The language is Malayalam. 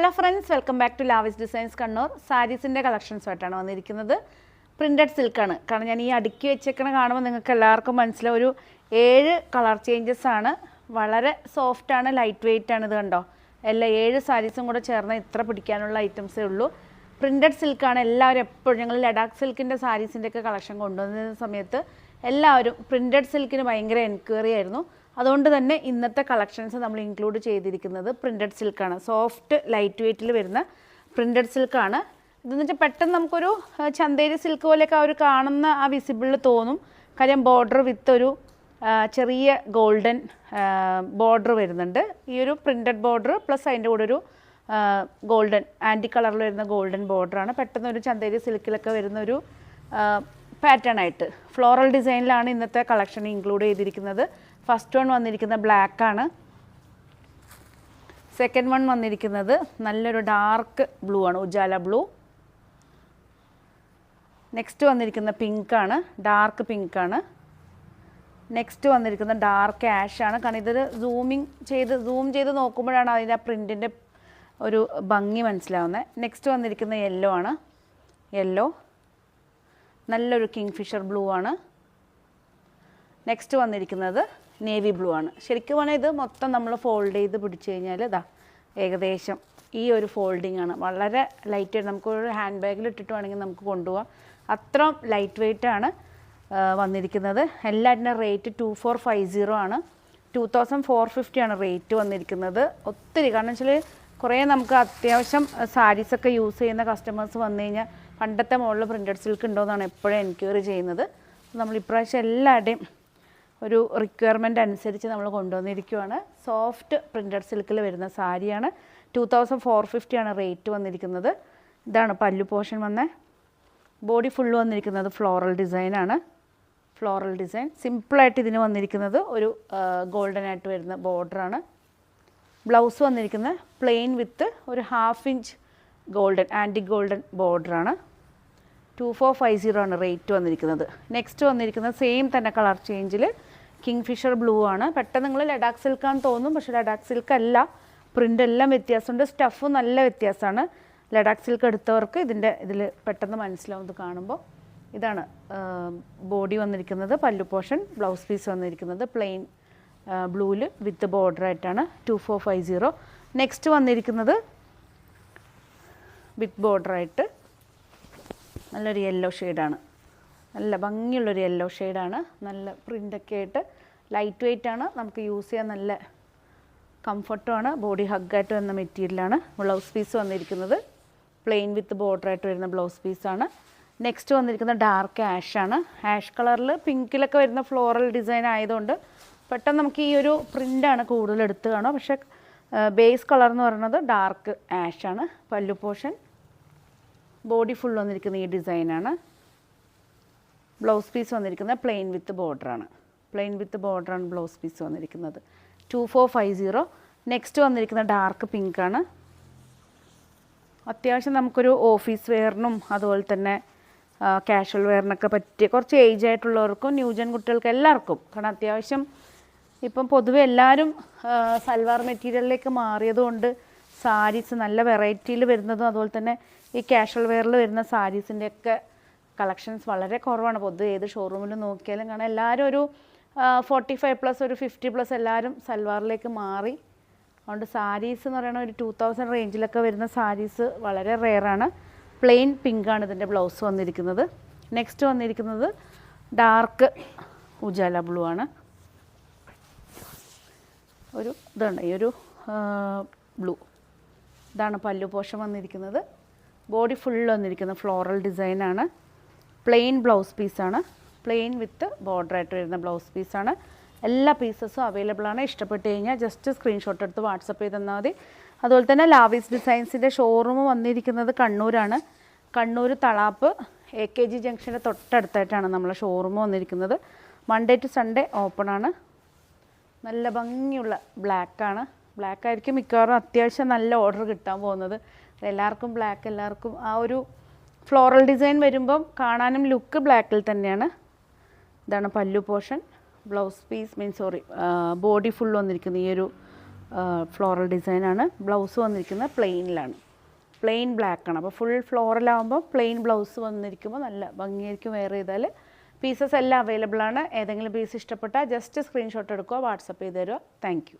Hello friends, welcome back to Lavis designs Kannur. സാരീസിൻ്റെ കളക്ഷൻസുമായിട്ടാണ് വന്നിരിക്കുന്നത്. പ്രിൻറ്റഡ് സിൽക്കാണ്. കാരണം ഞാൻ ഈ അടുക്കി വെച്ചേക്കണ കാണുമ്പോൾ നിങ്ങൾക്ക് എല്ലാവർക്കും മനസ്സിലാവും. ഒരു 7 കളർ ചേഞ്ചസ് ആണ്. വളരെ സോഫ്റ്റാണ്, ലൈറ്റ് വെയ്റ്റ് ആണ്. ഇത് കണ്ടോ, എല്ലാ 7 സാരീസും കൂടെ ചേർന്ന് ഇത്ര പിടിക്കാനുള്ള ഐറ്റംസേ ഉള്ളൂ. പ്രിൻറ്റഡ് സിൽക്കാണ്. എല്ലാവരും എപ്പോഴും ഞങ്ങൾ ലഡാക്ക് സിൽക്കിൻ്റെ സാരീസിൻ്റെയൊക്കെ കളക്ഷൻ കൊണ്ടുവന്ന സമയത്ത് എല്ലാവരും പ്രിൻറ്റഡ് സിൽക്കിന് ഭയങ്കര എൻക്വയറി ആയിരുന്നു. അതുകൊണ്ട് തന്നെ ഇന്നത്തെ കളക്ഷൻസ് നമ്മൾ ഇൻക്ലൂഡ് ചെയ്തിരിക്കുന്നത് പ്രിൻറ്റഡ് സിൽക്കാണ്. സോഫ്റ്റ് ലൈറ്റ് വെയ്റ്റിൽ വരുന്ന പ്രിൻറ്റഡ് സിൽക്കാണ്. ഇതെന്ന് വെച്ചാൽ പെട്ടെന്ന് നമുക്കൊരു ചന്തേരി സിൽക്ക് പോലെയൊക്കെ ആ ഒരു കാണുന്ന ആ വിസിബിളിൽ തോന്നും. കാര്യം ബോർഡർ വിത്ത് ഒരു ചെറിയ ഗോൾഡൻ ബോർഡർ വരുന്നുണ്ട്. ഈ ഒരു പ്രിൻറ്റഡ് ബോർഡർ പ്ലസ് അതിൻ്റെ കൂടെ ഒരു ഗോൾഡൻ ആൻറ്റി കളറിൽ വരുന്ന ഗോൾഡൻ ബോർഡറാണ്. പെട്ടെന്ന് ഒരു ചന്തേരി സിൽക്കിലൊക്കെ വരുന്നൊരു പാറ്റേൺ ആയിട്ട് ഫ്ലോറൽ ഡിസൈനിലാണ് ഇന്നത്തെ കളക്ഷൻ ഇൻക്ലൂഡ് ചെയ്തിരിക്കുന്നത്. ഫസ്റ്റ് വൺ വന്നിരിക്കുന്ന ബ്ലാക്ക് ആണ്. സെക്കൻഡ് വൺ വന്നിരിക്കുന്നത് നല്ലൊരു ഡാർക്ക് ബ്ലൂ ആണ്, ഉജാല ബ്ലൂ. നെക്സ്റ്റ് വന്നിരിക്കുന്ന പിങ്ക് ആണ്, ഡാർക്ക് പിങ്ക് ആണ്. നെക്സ്റ്റ് വന്നിരിക്കുന്ന ഡാർക്ക് ആഷ് ആണ്. കാരണം ഇതൊരു സൂം ചെയ്ത് നോക്കുമ്പോഴാണ് അതിൻ്റെ ആ പ്രിൻറ്റിൻ്റെ ഒരു ഭംഗി മനസ്സിലാവുന്നത്. നെക്സ്റ്റ് വന്നിരിക്കുന്ന യെല്ലോ ആണ്. യെല്ലോ നല്ലൊരു കിങ് ഫിഷർ ബ്ലൂ ആണ്. നെക്സ്റ്റ് വന്നിരിക്കുന്നത് നേവി ബ്ലൂ ആണ്. ശരിക്കും പറഞ്ഞാൽ ഇത് മൊത്തം നമ്മൾ ഫോൾഡ് ചെയ്ത് പിടിച്ചു കഴിഞ്ഞാൽ ഇതാ ഏകദേശം ഈ ഒരു ഫോൾഡിങ് ആണ്. വളരെ ലൈറ്റ് ആയിട്ട് നമുക്കൊരു ഹാൻഡ് ബാഗിൽ ഇട്ടിട്ട് വേണമെങ്കിൽ നമുക്ക് കൊണ്ടുപോകാം. അത്രയും ലൈറ്റ് വെയ്റ്റ് ആണ് വന്നിരിക്കുന്നത്. എല്ലാറ്റിൻ്റെ റേറ്റ് 2450 ആണ്. 2450 ആണ് റേറ്റ് വന്നിരിക്കുന്നത്. ഒത്തിരി, കാരണം വെച്ചാൽ കുറേ നമുക്ക് അത്യാവശ്യം സാരീസൊക്കെ യൂസ് ചെയ്യുന്ന കസ്റ്റമേഴ്സ് വന്നു കഴിഞ്ഞാൽ പണ്ടത്തെ മോഡൽ പ്രിൻറ്റഡ് സിൽക്ക് ഉണ്ടോയെന്നാണ് എപ്പോഴും എൻക്വയറി ചെയ്യുന്നത്. നമ്മൾ ഇപ്രാവശ്യം എല്ലാവരുടെയും ഒരു റിക്വയർമെൻറ്റ് അനുസരിച്ച് നമ്മൾ കൊണ്ടുവന്നിരിക്കുകയാണ്. സോഫ്റ്റ് പ്രിൻറ്റഡ് സിൽക്കിൽ വരുന്ന സാരിയാണ്. 2450 ആണ് റേറ്റ് വന്നിരിക്കുന്നത്. ഇതാണ് പല്ലു പോർഷൻ വന്നത്. ബോഡി ഫുള്ള് വന്നിരിക്കുന്നത് ഫ്ലോറൽ ഡിസൈനാണ്. ഫ്ലോറൽ ഡിസൈൻ സിമ്പിളായിട്ട് ഇതിന് വന്നിരിക്കുന്നത് ഒരു ഗോൾഡൻ ആയിട്ട് വരുന്ന ബോർഡറാണ്. ബ്ലൗസ് വന്നിരിക്കുന്നത് പ്ലെയിൻ വിത്ത് ഒരു 1/2 ഇഞ്ച് ഗോൾഡൻ ആൻറ്റി ഗോൾഡൻ ബോർഡറാണ്. 2450 ആണ് റേറ്റ് വന്നിരിക്കുന്നത്. നെക്സ്റ്റ് വന്നിരിക്കുന്നത് സെയിം തന്നെ കളർ ചേഞ്ചിൽ കിങ് ഫിഷർ ബ്ലൂ ആണ്. പെട്ടെന്ന് നിങ്ങൾ ലഡാക്ക് സിൽക്കാന്ന് തോന്നും, പക്ഷേ ലഡാക്ക് സിൽക്ക് അല്ല. പ്രിൻ്റ് എല്ലാം വ്യത്യാസമുണ്ട്, സ്റ്റഫും നല്ല വ്യത്യാസമാണ്. ലഡാക്ക് സിൽക്ക് എടുത്തവർക്ക് ഇതിൽ പെട്ടെന്ന് മനസ്സിലാവും ഇത് കാണുമ്പോൾ. ഇതാണ് ബോഡി വന്നിരിക്കുന്നത്, പല്ലു പോർഷൻ. ബ്ലൗസ് പീസ് വന്നിരിക്കുന്നത് പ്ലെയിൻ ബ്ലൂവിൽ വിത്ത് ബോർഡറായിട്ടാണ്. 2450. നെക്സ്റ്റ് വന്നിരിക്കുന്നത് വിത്ത് ബോർഡറായിട്ട് നല്ലൊരു യെല്ലോ ഷെയ്ഡാണ്. നല്ല ഭംഗിയുള്ളൊരു യെല്ലോ ഷെയ്ഡാണ്. നല്ല പ്രിൻ്റൊക്കെ ആയിട്ട് ലൈറ്റ് വെയ്റ്റ് ആണ്. നമുക്ക് യൂസ് ചെയ്യാൻ നല്ല കംഫർട്ടുമാണ്. ബോഡി ഹഗ്ഗായിട്ട് വരുന്ന മെറ്റീരിയലാണ്. ബ്ലൗസ് പീസ് വന്നിരിക്കുന്നത് പ്ലെയിൻ വിത്ത് ബോർഡറായിട്ട് വരുന്ന ബ്ലൗസ് പീസാണ്. നെക്സ്റ്റ് വന്നിരിക്കുന്നത് ഡാർക്ക് ആഷാണ്. ആഷ് കളറിൽ പിങ്കിലൊക്കെ വരുന്ന ഫ്ലോറൽ ഡിസൈൻ ആയതുകൊണ്ട് പെട്ടെന്ന് നമുക്ക് ഈ ഒരു പ്രിൻ്റാണ് കൂടുതൽ എടുത്ത് കാണുക. പക്ഷേ ബേസ് കളർ എന്ന് പറയുന്നത് ഡാർക്ക് ആഷാണ്. പല്ലു പോർഷൻ ബോഡി ഫുൾ വന്നിരിക്കുന്ന ഈ ഡിസൈനാണ്. ബ്ലൗസ് പീസ് വന്നിരിക്കുന്നത് plane with ബോർഡറാണ്. Plane with ബോർഡറാണ് blouse piece വന്നിരിക്കുന്നത്. 2450. നെക്സ്റ്റ് വന്നിരിക്കുന്ന ഡാർക്ക് പിങ്കാണ്. അത്യാവശ്യം നമുക്കൊരു ഓഫീസ് വെയറിനും അതുപോലെ തന്നെ കാഷ്വൽ വെയറിനൊക്കെ പറ്റിയ കുറച്ച് ഏജ് ആയിട്ടുള്ളവർക്കും ന്യൂജൻ കുട്ടികൾക്ക് എല്ലാവർക്കും. കാരണം അത്യാവശ്യം ഇപ്പം പൊതുവെ എല്ലാവരും സൽവാർ മെറ്റീരിയലിലേക്ക് മാറിയതുകൊണ്ട് സാരീസ് നല്ല വെറൈറ്റിയിൽ വരുന്നതും അതുപോലെ തന്നെ ഈ കാഷ്വൽ വെയറിൽ വരുന്ന സാരീസിൻ്റെയൊക്കെ കളക്ഷൻസ് വളരെ കുറവാണ്. പൊതുവെ ഏത് ഷോറൂമിൽ നോക്കിയാലും കാണാം എല്ലാവരും ഒരു 45+ ഒരു 50+ എല്ലാവരും സൽവാറിലേക്ക് മാറി. അതുകൊണ്ട് സാരീസ് എന്ന് പറയുന്നത് ഒരു 2000 റേഞ്ചിലൊക്കെ വരുന്ന സാരീസ് വളരെ റെയറാണ്. പ്ലെയിൻ പിങ്കാണ് ഇതിൻ്റെ ബ്ലൗസ് വന്നിരിക്കുന്നത്. നെക്സ്റ്റ് വന്നിരിക്കുന്നത് ഡാർക്ക് ഉജാല ബ്ലൂ ആണ്. ഇതാണ് ഈ ഒരു ബ്ലൂ. ഇതാണ് പല്ലു പോർഷൻ വന്നിരിക്കുന്നത്. ബോഡി ഫുള്ള് വന്നിരിക്കുന്ന ഫ്ലോറൽ ഡിസൈനാണ്. പ്ലെയിൻ ബ്ലൗസ് പീസാണ്. പ്ലെയിൻ വിത്ത് ബോർഡറായിട്ട് വരുന്ന ബ്ലൗസ് പീസാണ്. എല്ലാ പീസസും അവൈലബിൾ ആണ്. ഇഷ്ടപ്പെട്ട് കഴിഞ്ഞാൽ ജസ്റ്റ് സ്ക്രീൻഷോട്ട് എടുത്ത് വാട്സപ്പ് ചെയ്ത് തന്നാൽ മതി. അതുപോലെ തന്നെ ലാവിസ് ഡിസൈൻസിൻ്റെ ഷോറൂം വന്നിരിക്കുന്നത് കണ്ണൂരാണ്. കണ്ണൂർ തളാപ്പ് AKG ജംഗ്ഷൻ്റെ തൊട്ടടുത്തായിട്ടാണ് നമ്മളെ ഷോറൂം വന്നിരിക്കുന്നത്. മൺഡേ ടു സൺഡേ ഓപ്പൺ ആണ്. നല്ല ഭംഗിയുള്ള ബ്ലാക്കാണ്. ബ്ലാക്ക് ആയിരിക്കും മിക്കവാറും അത്യാവശ്യം നല്ല ഓർഡർ കിട്ടാൻ പോകുന്നത്. എല്ലാവർക്കും ബ്ലാക്ക്, എല്ലാവർക്കും ആ ഒരു ഫ്ലോറൽ ഡിസൈൻ വരുമ്പം കാണാനും ലുക്ക് ബ്ലാക്കിൽ തന്നെയാണ്. ഇതാണ് പല്ലു portion. Blouse piece body full വന്നിരിക്കുന്ന ഈ ഒരു ഫ്ലോറൽ ഡിസൈനാണ്. ബ്ലൗസ് വന്നിരിക്കുന്നത് പ്ലെയിനിലാണ്, പ്ലെയിൻ ബ്ലാക്കാണ്. അപ്പോൾ ഫുൾ ഫ്ലോറലാകുമ്പോൾ പ്ലെയിൻ ബ്ലൗസ് വന്നിരിക്കുമ്പോൾ നല്ല ഭംഗിയായിരിക്കും വെയർ ചെയ്താൽ. പീസസ് എല്ലാം അവൈലബിൾ ആണ്. ഏതെങ്കിലും പീസ് ഇഷ്ടപ്പെട്ടാൽ ജസ്റ്റ് സ്ക്രീൻഷോട്ട് എടുക്കുക, വാട്സപ്പ് ചെയ്ത് തരിക. Thank you.